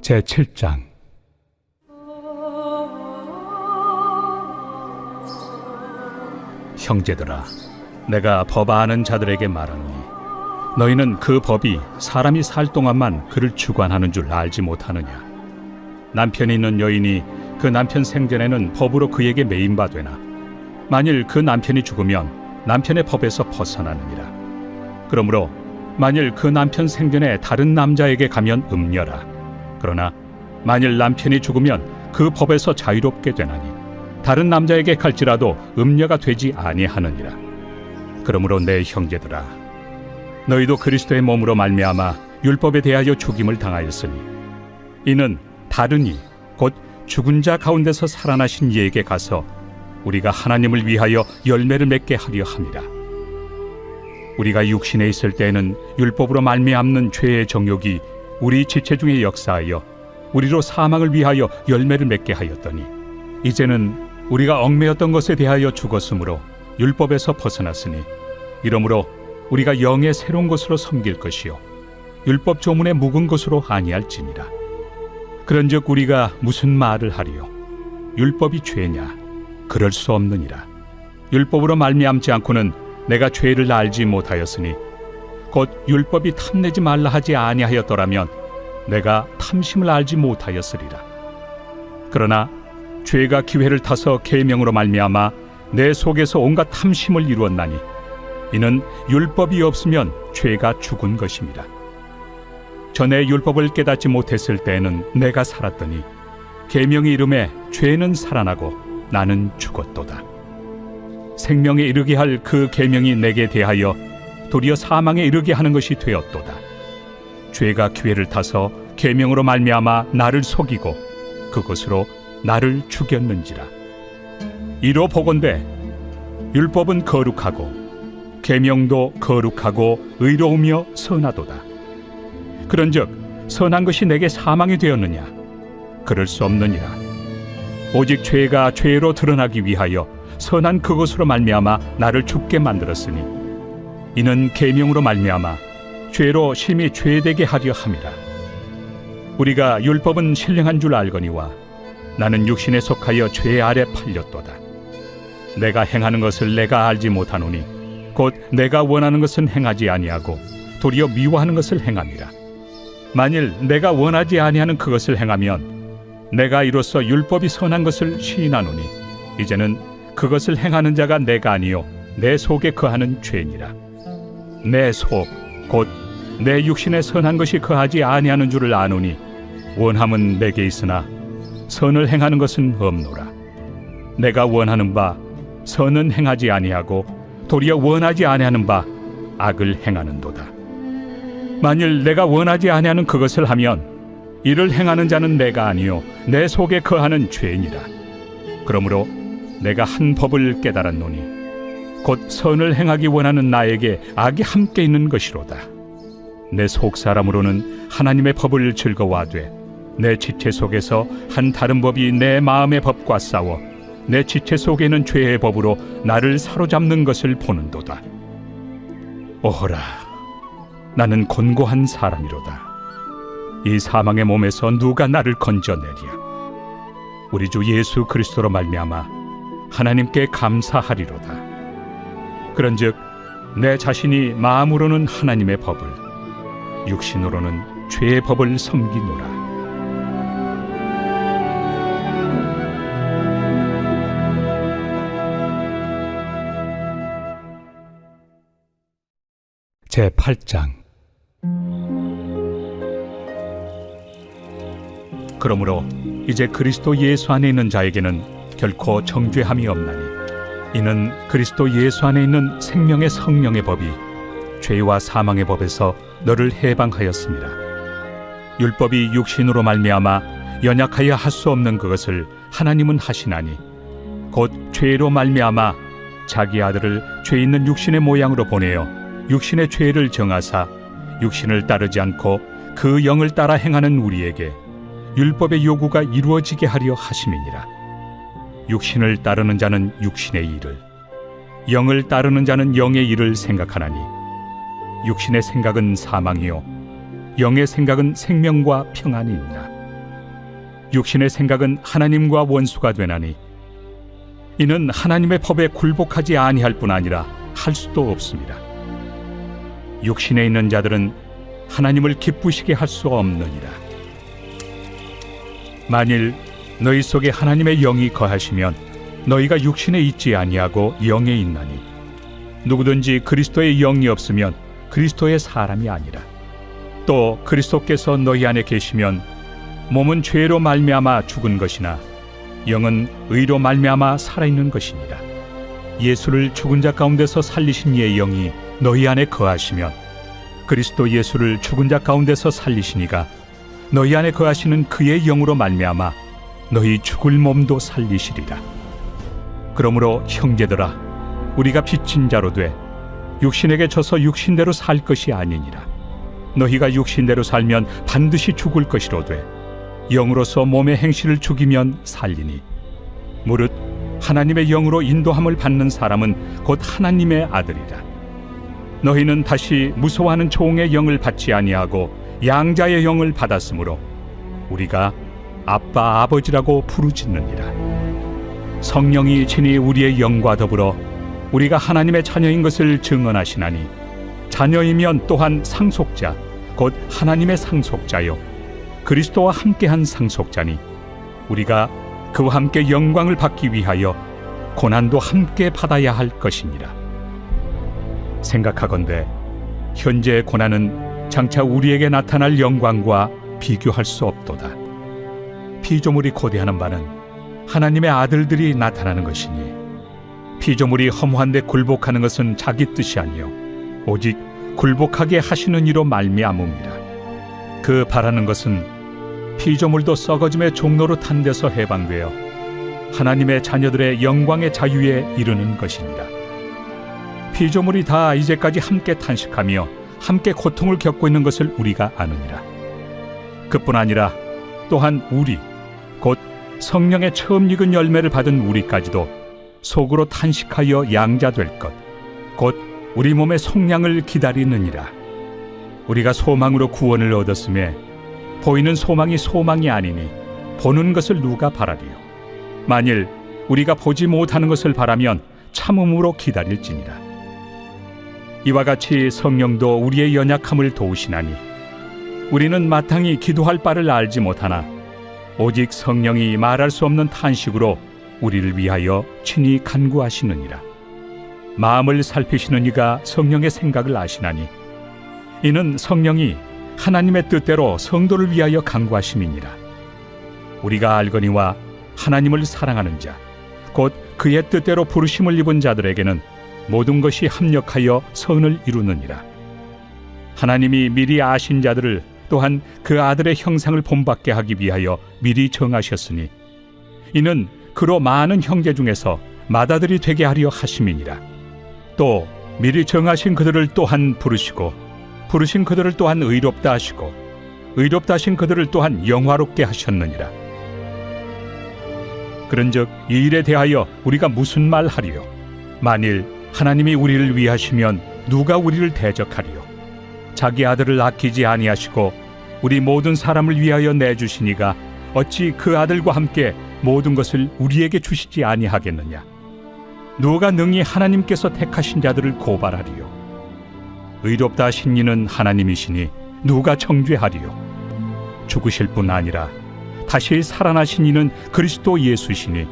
제7장. 형제들아, 내가 법 아는 자들에게 말하노니 너희는 그 법이 사람이 살 동안만 그를 주관하는 줄 알지 못하느냐. 남편이 있는 여인이 그 남편 생전에는 법으로 그에게 매인바되나 만일 그 남편이 죽으면 남편의 법에서 벗어나느니라. 그러므로 만일 그 남편 생전에 다른 남자에게 가면 음녀라. 그러나 만일 남편이 죽으면 그 법에서 자유롭게 되나니 다른 남자에게 갈지라도 음녀가 되지 아니하느니라. 그러므로 내 형제들아, 너희도 그리스도의 몸으로 말미암아 율법에 대하여 죽임을 당하였으니 이는 다른 이 곧 죽은 자 가운데서 살아나신 이에게 가서 우리가 하나님을 위하여 열매를 맺게 하려 함이라. 우리가 육신에 있을 때에는 율법으로 말미암는 죄의 정욕이 우리 지체 중에 역사하여 우리로 사망을 위하여 열매를 맺게 하였더니 이제는 우리가 얽매였던 것에 대하여 죽었으므로 율법에서 벗어났으니 이러므로 우리가 영의 새로운 것으로 섬길 것이요 율법 조문에 묵은 것으로 아니할지니라. 그런즉 우리가 무슨 말을 하리요? 율법이 죄냐? 그럴 수 없느니라. 율법으로 말미암지 않고는 내가 죄를 알지 못하였으니 곧 율법이 탐내지 말라 하지 아니하였더라면 내가 탐심을 알지 못하였으리라. 그러나 죄가 기회를 타서 계명으로 말미암아 내 속에서 온갖 탐심을 이루었나니 이는 율법이 없으면 죄가 죽은 것입니다. 전에 율법을 깨닫지 못했을 때에는 내가 살았더니 계명이 이름에 죄는 살아나고 나는 죽었도다. 생명에 이르게 할 그 계명이 내게 대하여 도리어 사망에 이르게 하는 것이 되었도다. 죄가 기회를 타서 계명으로 말미암아 나를 속이고 그것으로 나를 죽였는지라. 이로 보건대 율법은 거룩하고 계명도 거룩하고 의로우며 선하도다. 그런즉 선한 것이 내게 사망이 되었느냐? 그럴 수 없느니라. 오직 죄가 죄로 드러나기 위하여 선한 그것으로 말미암아 나를 죽게 만들었으니 이는 계명으로 말미암아 죄로 심히 죄되게 하려 함이라. 우리가 율법은 신령한 줄 알거니와 나는 육신에 속하여 죄 아래 팔렸도다. 내가 행하는 것을 내가 알지 못하노니 곧 내가 원하는 것은 행하지 아니하고 도리어 미워하는 것을 행함이라. 만일 내가 원하지 아니하는 그것을 행하면 내가 이로써 율법이 선한 것을 시인하노니 이제는 그것을 행하는 자가 내가 아니요 내 속에 거하는 죄니라. 내 속 곧 내 육신에 선한 것이 거하지 아니하는 줄을 아노니 원함은 내게 있으나 선을 행하는 것은 없노라. 내가 원하는 바 선은 행하지 아니하고 도리어 원하지 아니하는 바 악을 행하는도다. 만일 내가 원하지 아니하는 그것을 하면 이를 행하는 자는 내가 아니요 내 속에 거하는 죄니라. 그러므로 내가 한 법을 깨달았노니 곧 선을 행하기 원하는 나에게 악이 함께 있는 것이로다. 내 속 사람으로는 하나님의 법을 즐거워하되 내 지체 속에서 한 다른 법이 내 마음의 법과 싸워 내 지체 속에 있는 죄의 법으로 나를 사로잡는 것을 보는도다. 오호라, 나는 곤고한 사람이로다. 이 사망의 몸에서 누가 나를 건져내랴? 우리 주 예수 그리스도로 말미암아 하나님께 감사하리로다. 그런즉 내 자신이 마음으로는 하나님의 법을, 육신으로는 죄의 법을 섬기노라. 제8장. 그러므로 이제 그리스도 예수 안에 있는 자에게는 결코 정죄함이 없나니 이는 그리스도 예수 안에 있는 생명의 성령의 법이 죄와 사망의 법에서 너를 해방하였습니다. 율법이 육신으로 말미암아 연약하여 할 수 없는 그것을 하나님은 하시나니 곧 죄로 말미암아 자기 아들을 죄 있는 육신의 모양으로 보내어 육신의 죄를 정하사 육신을 따르지 않고 그 영을 따라 행하는 우리에게 율법의 요구가 이루어지게 하려 하심이니라. 육신을 따르는 자는 육신의 일을, 영을 따르는 자는 영의 일을 생각하나니 육신의 생각은 사망이요 영의 생각은 생명과 평안이 있나. 육신의 생각은 하나님과 원수가 되나니 이는 하나님의 법에 굴복하지 아니할 뿐 아니라 할 수도 없습니다. 육신에 있는 자들은 하나님을 기쁘시게 할 수 없느니라. 만일 너희 속에 하나님의 영이 거하시면 너희가 육신에 있지 아니하고 영에 있나니 누구든지 그리스도의 영이 없으면 그리스도의 사람이 아니라. 또 그리스도께서 너희 안에 계시면 몸은 죄로 말미암아 죽은 것이나 영은 의로 말미암아 살아있는 것이니라. 예수를 죽은 자 가운데서 살리신 이의 영이 너희 안에 거하시면 그리스도 예수를 죽은 자 가운데서 살리시니가 너희 안에 거하시는 그의 영으로 말미암아 너희 죽을 몸도 살리시리라. 그러므로 형제들아, 우리가 빚진 자로 돼 육신에게 져서 육신대로 살 것이 아니니라. 너희가 육신대로 살면 반드시 죽을 것이로되 영으로서 몸의 행실을 죽이면 살리니 무릇 하나님의 영으로 인도함을 받는 사람은 곧 하나님의 아들이라. 너희는 다시 무서워하는 종의 영을 받지 아니하고 양자의 영을 받았으므로 우리가 아빠 아버지라고 부르짖느니라. 성령이 친히 우리의 영과 더불어 우리가 하나님의 자녀인 것을 증언하시나니 자녀이면 또한 상속자 곧 하나님의 상속자요 그리스도와 함께한 상속자니 우리가 그와 함께 영광을 받기 위하여 고난도 함께 받아야 할 것이니라. 생각하건대 현재의 고난은 장차 우리에게 나타날 영광과 비교할 수 없도다. 피조물이 고대하는 바는 하나님의 아들들이 나타나는 것이니 피조물이 허무한데 굴복하는 것은 자기 뜻이 아니요 오직 굴복하게 하시는 이로 말미암음이라. 그 바라는 것은 피조물도 썩어짐의 종로로 탄 데서 해방되어 하나님의 자녀들의 영광의 자유에 이르는 것이니라. 피조물이 다 이제까지 함께 탄식하며 함께 고통을 겪고 있는 것을 우리가 아느니라. 그뿐 아니라 또한 우리 곧 성령의 처음 익은 열매를 받은 우리까지도 속으로 탄식하여 양자될 것 곧 우리 몸의 속량을 기다리느니라. 우리가 소망으로 구원을 얻었음에 보이는 소망이 소망이 아니니 보는 것을 누가 바라리요. 만일 우리가 보지 못하는 것을 바라면 참음으로 기다릴지니라. 이와 같이 성령도 우리의 연약함을 도우시나니 우리는 마땅히 기도할 바를 알지 못하나 오직 성령이 말할 수 없는 탄식으로 우리를 위하여 친히 간구하시느니라. 마음을 살피시는 이가 성령의 생각을 아시나니 이는 성령이 하나님의 뜻대로 성도를 위하여 간구하심이니라. 우리가 알거니와 하나님을 사랑하는 자 곧 그의 뜻대로 부르심을 입은 자들에게는 모든 것이 합력하여 선을 이루느니라. 하나님이 미리 아신 자들을 또한 그 아들의 형상을 본받게 하기 위하여 미리 정하셨으니 이는 그로 많은 형제 중에서 맏아들이 되게 하려 하심이니라. 또 미리 정하신 그들을 또한 부르시고 부르신 그들을 또한 의롭다 하시고 의롭다 하신 그들을 또한 영화롭게 하셨느니라. 그런즉 이 일에 대하여 우리가 무슨 말 하리요? 만일 하나님이 우리를 위하시면 누가 우리를 대적하리요? 자기 아들을 아끼지 아니하시고 우리 모든 사람을 위하여 내주시니가 어찌 그 아들과 함께 모든 것을 우리에게 주시지 아니하겠느냐? 누가 능히 하나님께서 택하신 자들을 고발하리요? 의롭다 하신 이는 하나님이시니 누가 정죄하리요? 죽으실 뿐 아니라 다시 살아나신 이는 그리스도 예수시니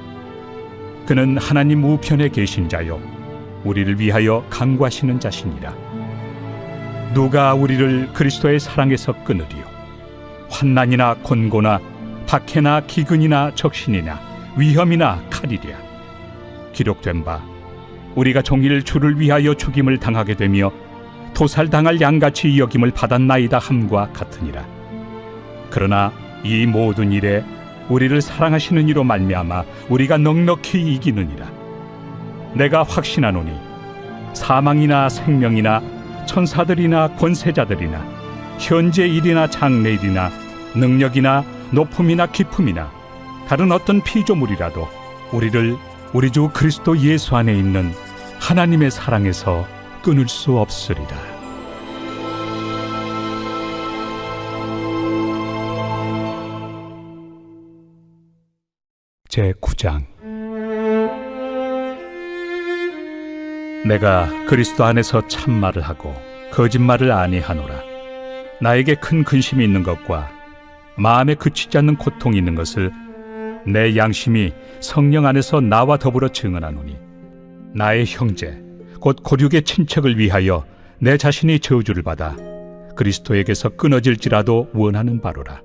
그는 하나님 우편에 계신 자요 우리를 위하여 간구하시는 자시니라. 누가 우리를 그리스도의 사랑에서 끊으리요? 환난이나 곤고나 박해나 기근이나 적신이나 위험이나 칼이랴. 기록된 바 우리가 종일 주를 위하여 죽임을 당하게 되며 도살당할 양같이 여김을 받았나이다 함과 같으니라. 그러나 이 모든 일에 우리를 사랑하시는 이로 말미암아 우리가 넉넉히 이기느니라. 내가 확신하노니 사망이나 생명이나 천사들이나 권세자들이나 현재 일이나 장래 일이나 능력이나 높음이나 깊음이나 다른 어떤 피조물이라도 우리를 우리 주 그리스도 예수 안에 있는 하나님의 사랑에서 끊을 수 없으리라. 제9장. 내가 그리스도 안에서 참말을 하고 거짓말을 아니하노라. 나에게 큰 근심이 있는 것과 마음에 그치지 않는 고통이 있는 것을 내 양심이 성령 안에서 나와 더불어 증언하노니, 나의 형제 곧 고륙의 친척을 위하여 내 자신이 저주를 받아 그리스도에게서 끊어질지라도 원하는 바로라.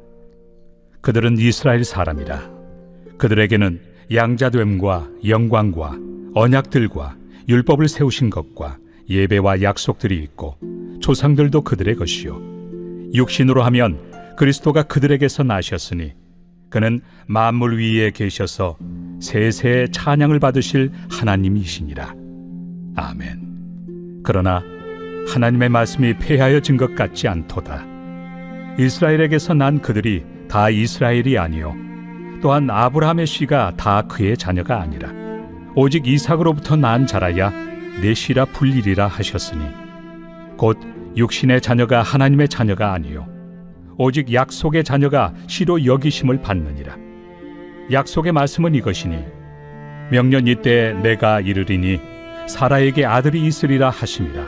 그들은 이스라엘 사람이라. 그들에게는 양자됨과 영광과 언약들과 율법을 세우신 것과 예배와 약속들이 있고 조상들도 그들의 것이요, 육신으로 하면 그리스도가 그들에게서 나셨으니 그는 만물 위에 계셔서 세세의 찬양을 받으실 하나님이시니라. 아멘. 그러나 하나님의 말씀이 폐하여진 것 같지 않도다. 이스라엘에게서 난 그들이 다 이스라엘이 아니요, 또한 아브라함의 씨가 다 그의 자녀가 아니라 오직 이삭으로부터 난 자라야 내 씨라 불리리라 하셨으니, 곧 육신의 자녀가 하나님의 자녀가 아니요 오직 약속의 자녀가 씨로 여기심을 받느니라. 약속의 말씀은 이것이니, 명년 이때에 내가 이르리니 사라에게 아들이 있으리라 하심이라.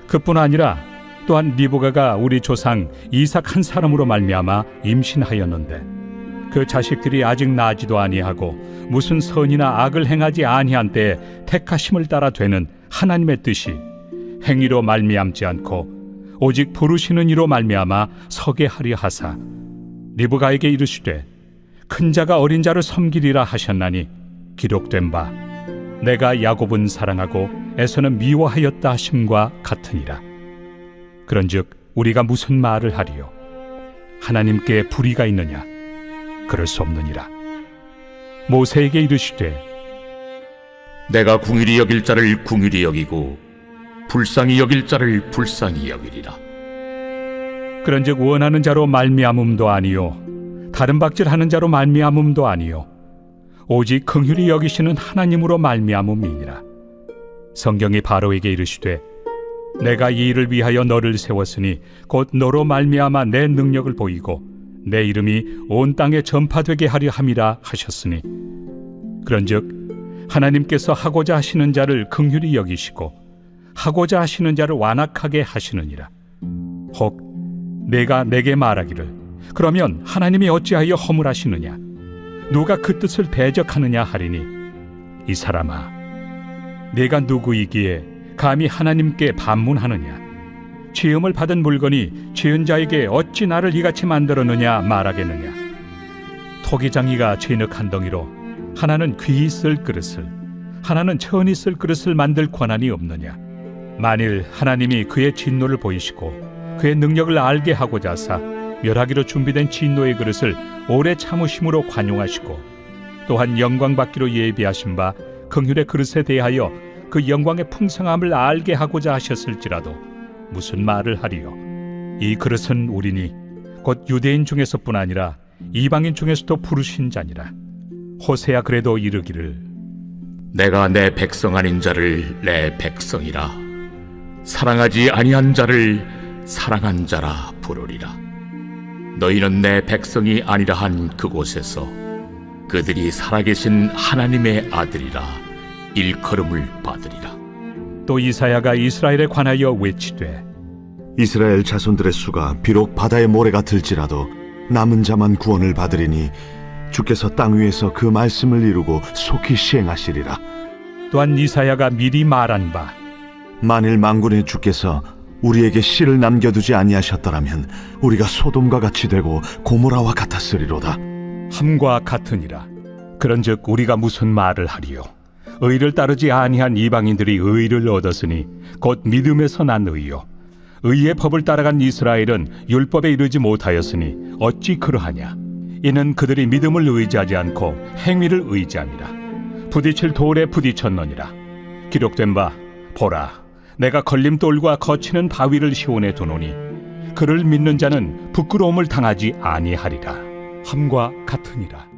그뿐 아니라 또한 리브가가 우리 조상 이삭 한 사람으로 말미암아 임신하였는데 그 자식들이 아직 나지도 아니하고 무슨 선이나 악을 행하지 아니한 때에 택하심을 따라 되는 하나님의 뜻이 행위로 말미암지 않고 오직 부르시는 이로 말미암아 서게 하려 하사, 리브가에게 이르시되 큰 자가 어린 자를 섬기리라 하셨나니 기록된 바 내가 야곱은 사랑하고 에서는 미워하였다 하심과 같으니라. 그런즉 우리가 무슨 말을 하리요? 하나님께 불의가 있느냐? 그럴 수 없느니라. 모세에게 이르시되 내가 궁휼히 여길 자를 궁휼히 여기고 불쌍히 여길 자를 불쌍히 여기리라. 그런즉 원하는 자로 말미암음도 아니요 다른 박질하는 자로 말미암음도 아니요 오직 긍휼히 여기시는 하나님으로 말미암음이니라. 성경이 바로에게 이르시되 내가 이 일을 위하여 너를 세웠으니 곧 너로 말미암아 내 능력을 보이고 내 이름이 온 땅에 전파되게 하려 함이라 하셨으니, 그런즉 하나님께서 하고자 하시는 자를 긍휼히 여기시고 하고자 하시는 자를 완악하게 하시느니라. 혹 내가 내게 말하기를 그러면 하나님이 어찌하여 허물하시느냐? 누가 그 뜻을 배적하느냐 하리니, 이 사람아, 내가 누구이기에 감히 하나님께 반문하느냐? 죄음을 받은 물건이 죄은 자에게 어찌 나를 이같이 만들었느냐 말하겠느냐? 토기장이가 진흙 한 덩이로 하나는 귀히 쓸 그릇을 하나는 천히 쓸 그릇을 만들 권한이 없느냐? 만일 하나님이 그의 진노를 보이시고 그의 능력을 알게 하고자 하사 멸하기로 준비된 진노의 그릇을 오래 참으심으로 관용하시고 또한 영광 받기로 예비하신 바 긍휼의 그릇에 대하여 그 영광의 풍성함을 알게 하고자 하셨을지라도 무슨 말을 하리요? 이 그릇은 우리니 곧 유대인 중에서뿐 아니라 이방인 중에서도 부르신 자니라. 호세야 그래도 이르기를 내가 내 백성 아닌 자를 내 백성이라, 사랑하지 아니한 자를 사랑한 자라 부르리라. 너희는 내 백성이 아니라 한 그곳에서 그들이 살아계신 하나님의 아들이라 일컬음을 받으리라. 또 이사야가 이스라엘에 관하여 외치되 이스라엘 자손들의 수가 비록 바다의 모래가 들지라도 남은 자만 구원을 받으리니 주께서 땅 위에서 그 말씀을 이루고 속히 시행하시리라. 또한 이사야가 미리 말한 바 만일 만군의 주께서 우리에게 씨를 남겨두지 아니하셨더라면 우리가 소돔과 같이 되고 고모라와 같았으리로다. 함과 같으니라. 그런즉 우리가 무슨 말을 하리요? 의를 따르지 아니한 이방인들이 의를 얻었으니 곧 믿음에서 난 의요, 의의 법을 따라간 이스라엘은 율법에 이르지 못하였으니 어찌 그러하냐? 이는 그들이 믿음을 의지하지 않고 행위를 의지함이라. 부딪힐 돌에 부딪혔느니라. 기록된 바 보라, 내가 걸림돌과 거치는 바위를 시온에 두노니 그를 믿는 자는 부끄러움을 당하지 아니하리라. 함과 같으니라.